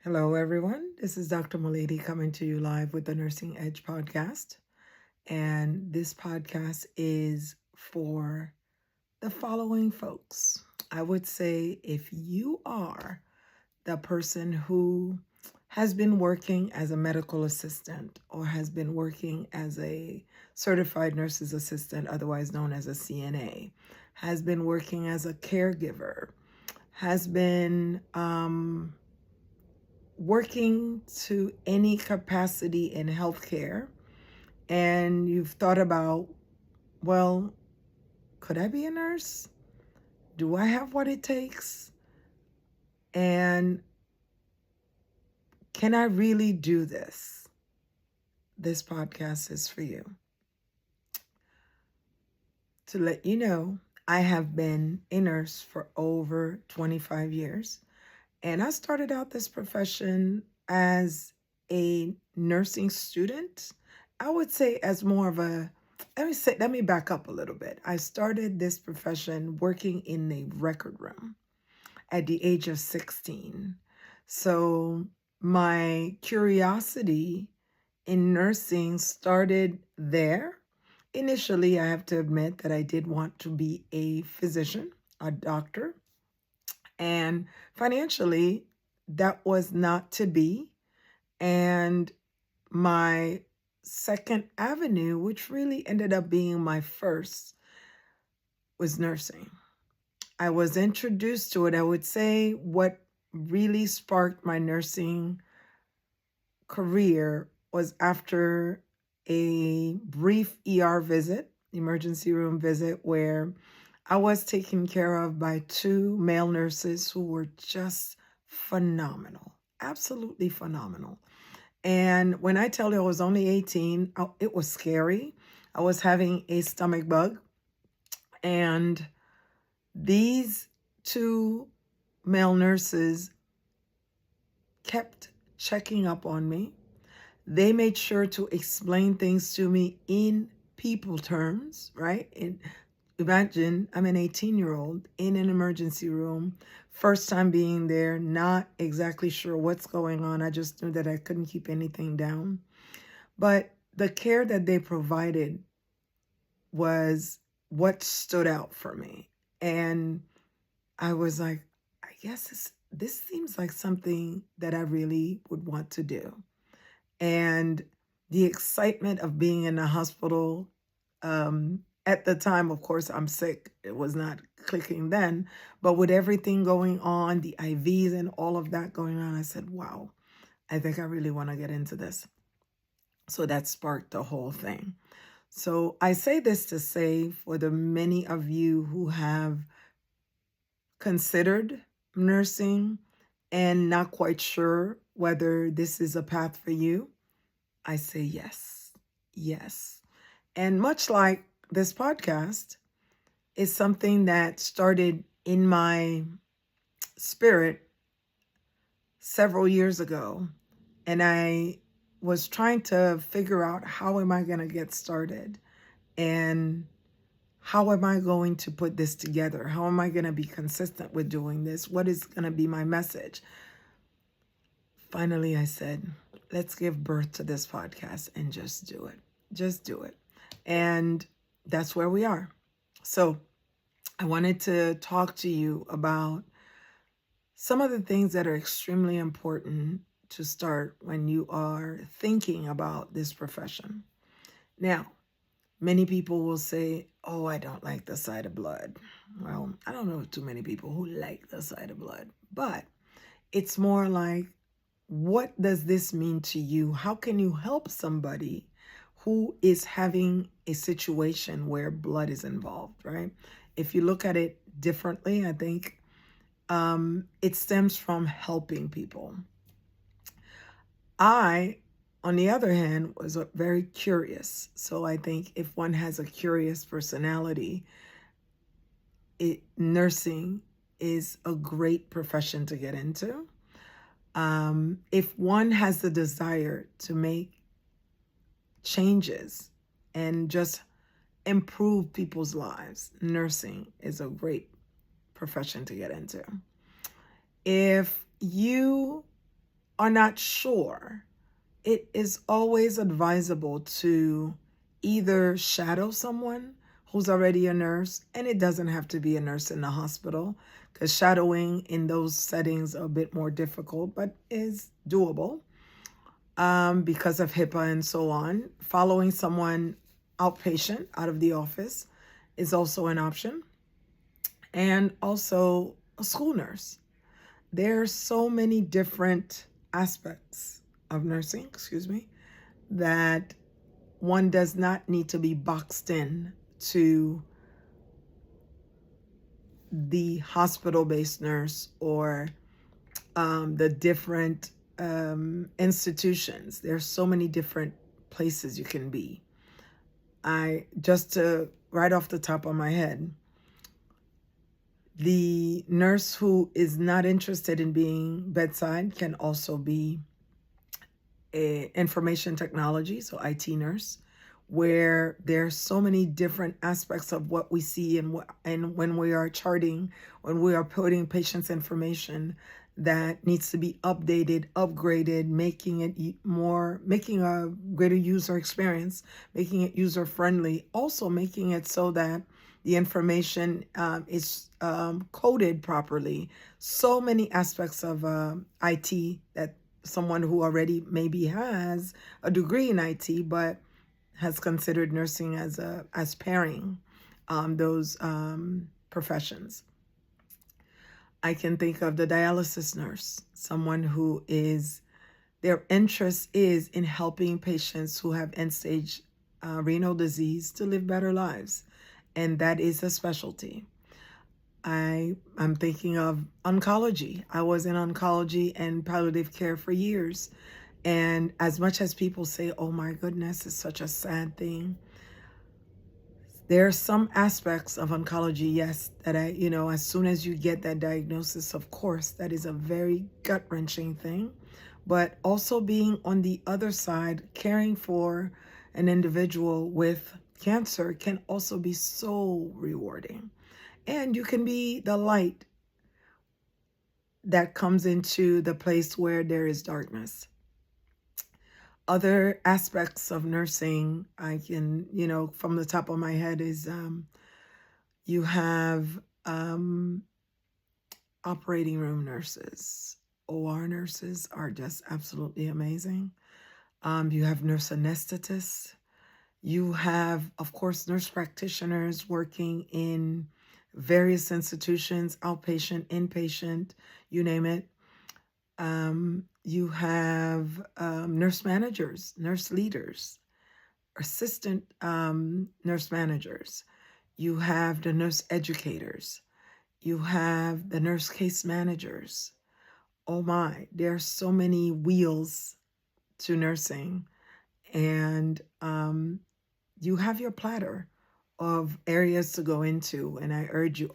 Hello, everyone. This is Dr. Milady coming to you live with the Nursing Edge podcast. And this podcast is for the following folks. I would say if you are the person who has been working as a medical assistant or has been working as a certified nurse's assistant, otherwise known as a CNA, has been working as a caregiver, has been working to any capacity in healthcare, and you've thought about, well, could I be a nurse? Do I have what it takes? And can I really do this? This podcast is for you. To let you know, I have been a nurse for over 25 years. And I started out this profession as a nursing student. I would say as more of a, let me back up a little bit. I started this profession working in a record room at the age of 16. So my curiosity in nursing started there. Initially, I have to admit that I did want to be a physician, a doctor. And financially, that was not to be. And my second avenue, which really ended up being my first, was nursing. I was introduced to it. I would say what really sparked my nursing career was after a brief ER visit, emergency room visit, where I was taken care of by two male nurses who were just phenomenal, absolutely phenomenal. And when I tell you I was only 18, it was scary. I was having a stomach bug, and these two male nurses kept checking up on me. They made sure to explain things to me in people terms, right? Imagine I'm an 18-year-old in an emergency room, first time being there, not exactly sure what's going on. I just knew that I couldn't keep anything down. But the care that they provided was what stood out for me. And I was like, I guess this seems like something that I really would want to do. And the excitement of being in the hospital, at the time, of course, I'm sick. It was not clicking then. But with everything going on, the IVs and all of that going on, I said, wow, I think I really want to get into this. So that sparked the whole thing. So I say this to say, for the many of you who have considered nursing and not quite sure whether this is a path for you, I say yes, yes. And much like this podcast is something that started in my spirit several years ago. And I was trying to figure out, how am I going to get started? And how am I going to put this together? How am I going to be consistent with doing this? What is going to be my message? Finally, I said, let's give birth to this podcast and just do it. Just do it. And that's where we are. So I wanted to talk to you about some of the things that are extremely important to start when you are thinking about this profession. Now, many people will say, oh, I don't like the sight of blood. Well, I don't know too many people who like the sight of blood, but it's more like, what does this mean to you? How can you help somebody who is having a situation where blood is involved, right? If you look at it differently, I think it stems from helping people. I, on the other hand, was very curious. So I think if one has a curious personality, nursing is a great profession to get into. If one has the desire to make changes and just improve people's lives, nursing is a great profession to get into. If you are not sure, it is always advisable to either shadow someone who's already a nurse, and it doesn't have to be a nurse in the hospital, because shadowing in those settings are a bit more difficult, but is doable because of HIPAA and so on. Following someone outpatient out of the office is also an option, and also a school nurse. There are so many different aspects of nursing, that one does not need to be boxed in to the hospital-based nurse or the different institutions. There's so many different places you can be. Just to right off the top of my head, the nurse who is not interested in being bedside can also be information technology, so IT nurse, where there's so many different aspects of what we see and when we are charting, when we are putting patients' information that needs to be updated, upgraded, making a greater user experience, making it user friendly, also making it so that the information is coded properly. So many aspects of IT that someone who already maybe has a degree in IT but has considered nursing as pairing those professions. I can think of the dialysis nurse, someone who their interest is in helping patients who have end-stage renal disease to live better lives, and that is a specialty. I'm thinking of oncology. I was in oncology and palliative care for years. And as much as people say, oh my goodness, it's such a sad thing, there are some aspects of oncology, yes, that as soon as you get that diagnosis, of course, that is a very gut-wrenching thing. But also being on the other side, caring for an individual with cancer can also be so rewarding. And you can be the light that comes into the place where there is darkness. Other aspects of nursing, I can, from the top of my head is you have operating room nurses. OR nurses are just absolutely amazing. You have nurse anesthetists. You have, of course, nurse practitioners working in various institutions, outpatient, inpatient, you name it. You have nurse managers, nurse leaders, assistant nurse managers. You have the nurse educators. You have the nurse case managers. Oh my, there are so many wheels to nursing. And you have your platter of areas to go into. And I urge you,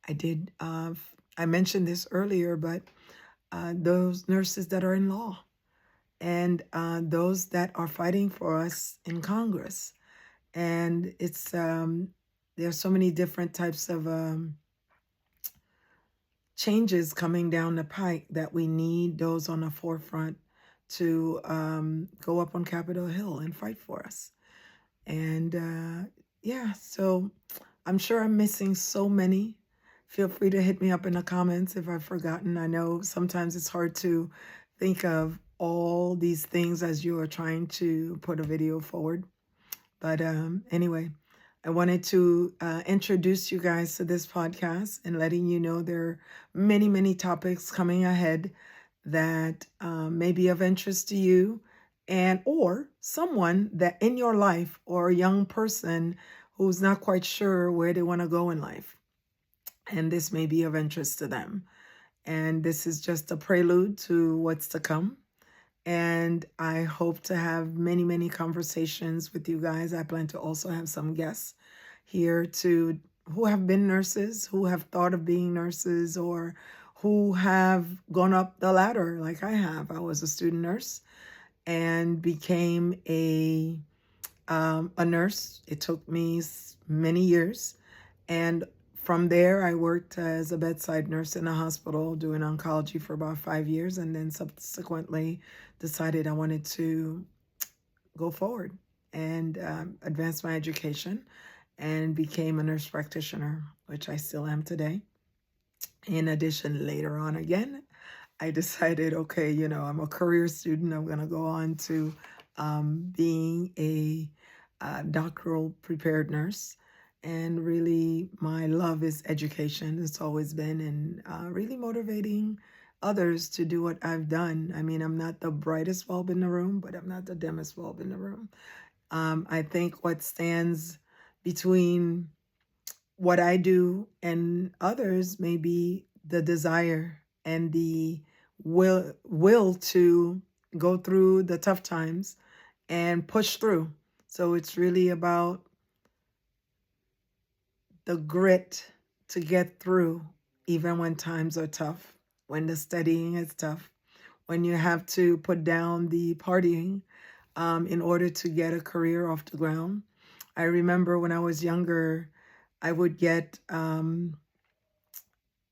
I mentioned this earlier, but those nurses that are in law and those that are fighting for us in Congress. And it's there are so many different types of changes coming down the pike that we need those on the forefront to go up on Capitol Hill and fight for us. And yeah, so I'm sure I'm missing so many. Feel free to hit me up in the comments if I've forgotten. I know sometimes it's hard to think of all these things as you are trying to put a video forward. But anyway, I wanted to introduce you guys to this podcast and letting you know there are many, many topics coming ahead that may be of interest to you and or someone that in your life or a young person who's not quite sure where they want to go in life. And this may be of interest to them. And this is just a prelude to what's to come. And I hope to have many, many conversations with you guys. I plan to also have some guests here who have been nurses, who have thought of being nurses, or who have gone up the ladder like I have. I was a student nurse and became a nurse. It took me many years. And From there, I worked as a bedside nurse in a hospital doing oncology for about 5 years, and then subsequently decided I wanted to go forward and advance my education and became a nurse practitioner, which I still am today. In addition, later on again, I decided, okay, I'm a career student. I'm going to go on to being a doctoral prepared nurse. And really, my love is education. It's always been, and really motivating others to do what I've done. I mean, I'm not the brightest bulb in the room, but I'm not the dimmest bulb in the room. I think what stands between what I do and others may be the desire and the will to go through the tough times and push through. So it's really about the grit to get through even when times are tough, when the studying is tough, when you have to put down the partying in order to get a career off the ground. I remember when I was younger, I would get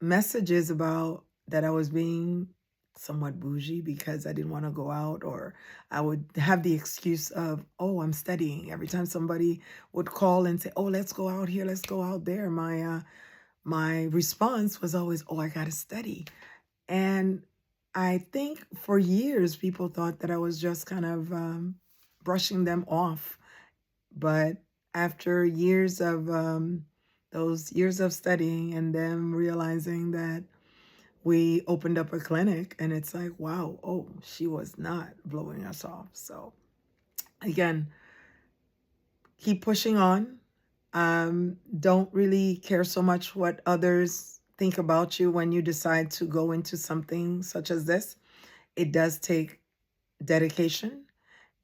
messages about that I was being somewhat bougie because I didn't want to go out, or I would have the excuse of, oh, I'm studying. Every time somebody would call and say, oh, let's go out here, let's go out there, my response was always, oh, I got to study. And I think for years people thought that I was just kind of brushing them off. But after years of those years of studying and them realizing that we opened up a clinic, and it's like, wow, oh, she was not blowing us off. So again, keep pushing on. Don't really care so much what others think about you when you decide to go into something such as this. It does take dedication.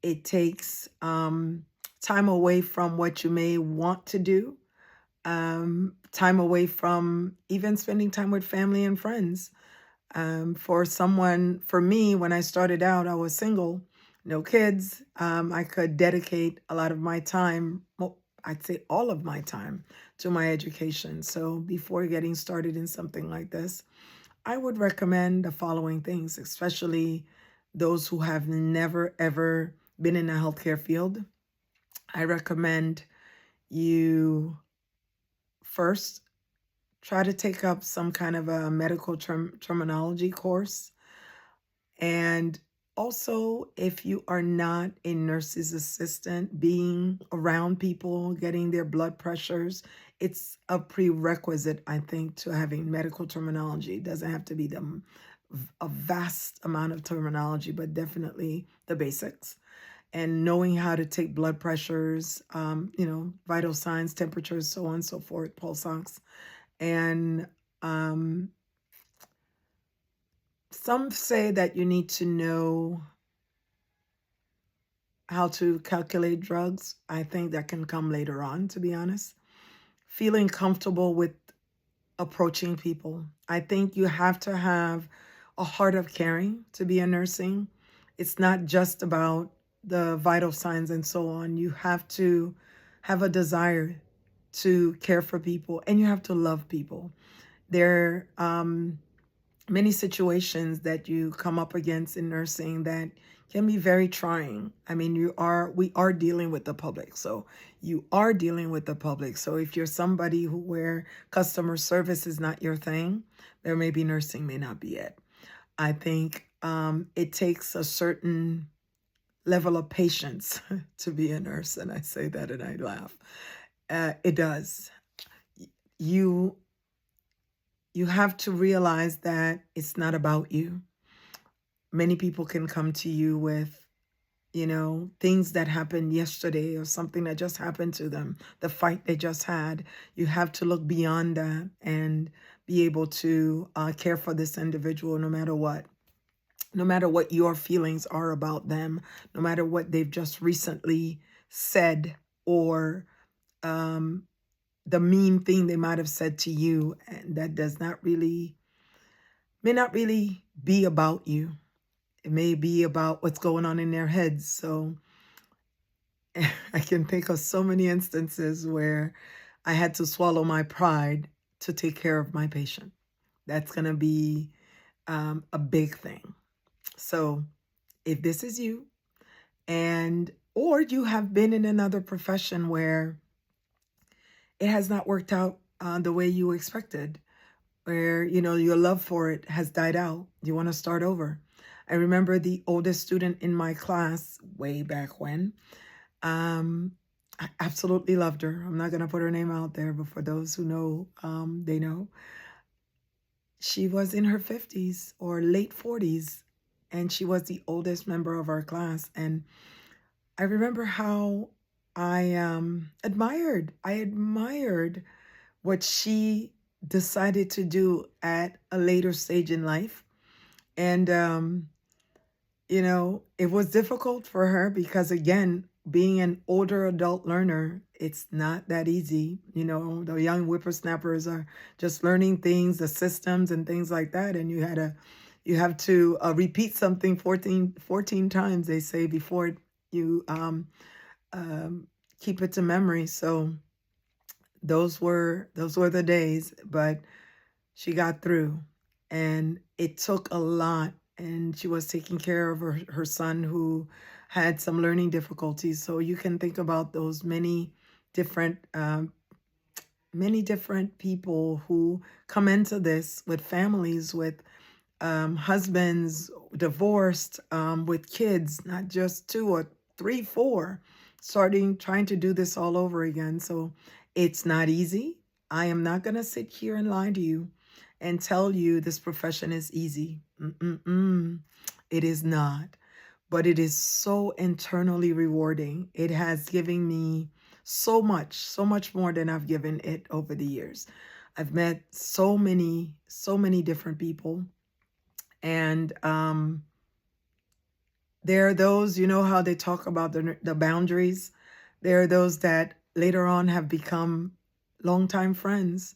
It takes time away from what you may want to do, time away from even spending time with family and friends. For me, when I started out, I was single, no kids. I could dedicate a lot of my time, well, I'd say all of my time, to my education. So before getting started in something like this, I would recommend the following things, especially those who have never, ever been in the healthcare field. I recommend you first try to take up some kind of a medical terminology course. And also, if you are not a nurse's assistant, being around people, getting their blood pressures, it's a prerequisite, I think, to having medical terminology. It doesn't have to be a vast amount of terminology, but definitely the basics. And knowing how to take blood pressures, vital signs, temperatures, so on and so forth, pulse ox. And some say that you need to know how to calculate drugs. I think that can come later on, to be honest. Feeling comfortable with approaching people. I think you have to have a heart of caring to be a nursing. It's not just about the vital signs and so on. You have to have a desire to care for people, and you have to love people. There many situations that you come up against in nursing that can be very trying. I mean, we are dealing with the public. So you are dealing with the public. So if you're somebody where customer service is not your thing, there maybe nursing may not be it. I think it takes a certain level of patience to be a nurse. And I say that and I laugh. It does. You have to realize that it's not about you. Many people can come to you with, things that happened yesterday or something that just happened to them, the fight they just had. You have to look beyond that and be able to care for this individual no matter what. No matter what your feelings are about them, no matter what they've just recently said, or the mean thing they might have said to you, and that may not really be about you. It may be about what's going on in their heads. So I can think of so many instances where I had to swallow my pride to take care of my patient. That's going to be a big thing. So if this is you, and or you have been in another profession where it has not worked out the way you expected, where your love for it has died out, you want to start over. I remember the oldest student in my class way back when. I absolutely loved her. I'm not going to put her name out there, but for those who know, they know. She was in her 50s or late 40s, and she was the oldest member of our class. And I remember how I admired what she decided to do at a later stage in life. And it was difficult for her because, again, being an older adult learner, it's not that easy. The young whippersnappers are just learning things, the systems and things like that. And you have to repeat something 14 times, they say, before you um, keep it to memory. So those were the days, but she got through, and it took a lot. And she was taking care of her son who had some learning difficulties. So you can think about those many different people who come into this with families, with husbands divorced, with kids, not just 2 or 3, 4, trying to do this all over again. So it's not easy. I am not going to sit here and lie to you and tell you this profession is easy. It is not, but it is so internally rewarding. It has given me so much more than I've given it over the years. I've met so many different people. And there are those, how they talk about the boundaries. There are those that later on have become longtime friends.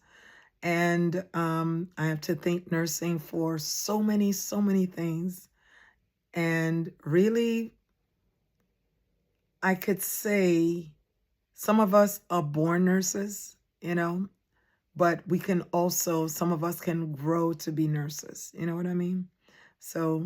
And I have to thank nursing for so many things. And really, I could say some of us are born nurses, but some of us can grow to be nurses. You know what I mean? So